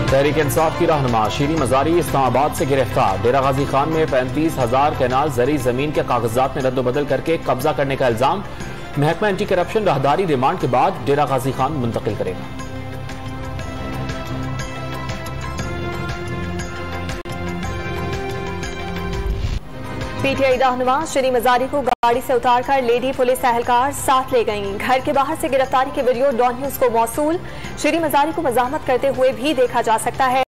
तहरीक इंसाफ की रहनुमा शीरी मजारी इस्लामाबाद से गिरफ्तार। डेरा गाजी खान में 35,000 कैनाल जरी जमीन के कागजात में रद्दोबदल करके कब्जा करने का इल्जाम। महकमा एंटी करप्शन राहदारी रिमांड के बाद डेरा गाजी खान मुंतकिल करेगा। पीटीआई रहनुमा शीरी मजारी को गाड़ी से उतारकर लेडी पुलिस एहलकार साथ ले गईं। घर के बाहर से गिरफ्तारी के वीडियो डॉन न्यूज को मौसूल। शीरी मजारी को मजामत करते हुए भी देखा जा सकता है।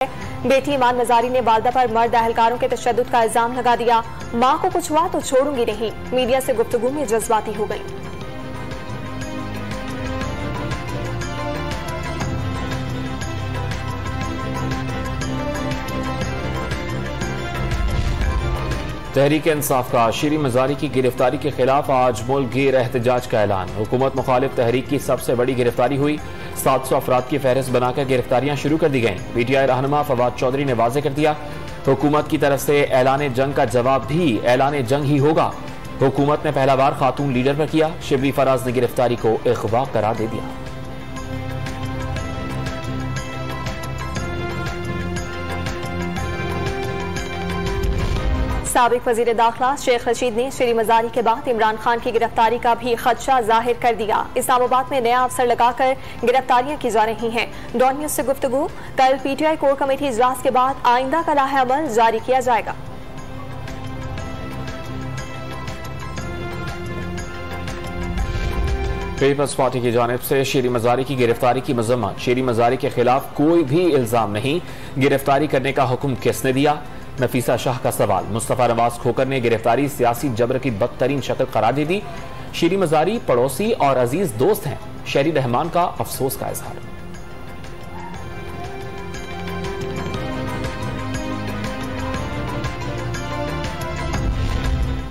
बेटी ईमान मजारी ने वालदा पर मर्द एहलकारों के तशद्दुद का इल्जाम लगा दिया। मां को कुछ हुआ तो छोड़ूंगी नहीं, मीडिया से गुफ्तगू में जज्बाती हो गई। तहरीक इंसाफ का शीरी मजारी की गिरफ्तारी के खिलाफ आज मुल्क गिर एहतजाज का ऐलान। हुकूमत मुखालिफ तहरीक की सबसे बड़ी गिरफ्तारी हुई। 700 अफराद की फहरिस्त बनाकर गिरफ्तारियां शुरू कर दी गईं। पीटीआई रहनुमा फवाद चौधरी ने वाजे कर दिया, हुकूमत की तरफ से ऐलान जंग का जवाब भी ऐलान जंग ही होगा। हुकूमत ने पहला बार खातून लीडर पर किया। शिबली फराज ने गिरफ्तारी को इख्वा करार दे दिया। साबिक वजीर दाखिला शेख रशीद ने शीरी मजारी के बाद इमरान खान की गिरफ्तारी का भी खदशा जाहिर कर दिया। इस्लामाबाद में नया अफसर लगाकर गिरफ्तारियां की जा रही हैं। डॉन न्यूज से गुफ्तगू। कल पीटीआई कोर कमेटी इजलास के बाद आइंदा का राह अमल जारी किया जाएगा। पीपल्स पार्टी की जानिब से शीरी मजारी की गिरफ्तारी की मजम्मत। शीरी मजारी के खिलाफ कोई भी इल्जाम नहीं, गिरफ्तारी करने का हुक्म किसने दिया? नफीसा शाह का सवाल। मुस्तफा नवाज खोकर ने गिरफ्तारी सियासी जबर की बदतरीन शक्ल करार दे दी। शीरी मजारी पड़ोसी और अजीज दोस्त हैं। शहरी रहमान का अफसोस का इजहार।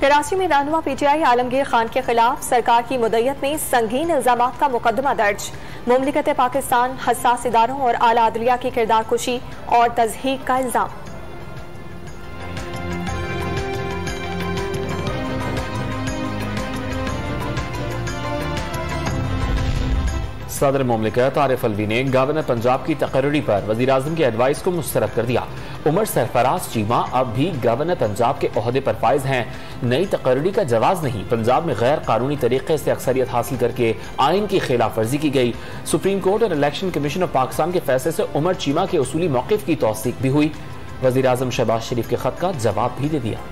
कराची में रहनुमा पीटीआई आलमगीर खान के खिलाफ सरकार की मुद्दत में संगीन इल्जामात का मुकदमा दर्ज। मुमलिकत पाकिस्तान, हसास इदारों और आला अदलिया की किरदार कुशी और तज़हीक का इल्जाम। सदर मुमलिकत आरिफ अलवी ने गवर्नर पंजाब की तकर्री पर वज़ीर आज़म की एडवाइस को मुस्तरद कर दिया। उमर सरफराज चीमा अब भी गवर्नर पंजाब के ओहदे पर फाइज हैं। नई तकर्री का जवाब नहीं। पंजाब में गैर कानूनी तरीके से अक्सरियत हासिल करके आइन की खिलाफ वर्जी की गई। सुप्रीम कोर्ट और इलेक्शन कमीशन ऑफ पाकिस्तान के फैसले से उमर चीमा के उसूली मौक़िफ़ की तौसीक भी हुई। वज़ीर आज़म शहबाज शरीफ के खत का जवाब भी दे दिया।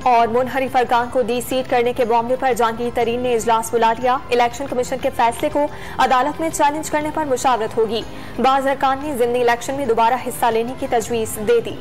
और मुनहरिफ अरकान को डी सीट करने के मामले पर जहांगीर तरीन ने इजलास बुला लिया। इलेक्शन कमीशन के फैसले को अदालत में चैलेंज करने पर मुशावरत होगी। बाज़ अरकान ने ज़िमनी इलेक्शन में दोबारा हिस्सा लेने की तजवीज़ दे दी।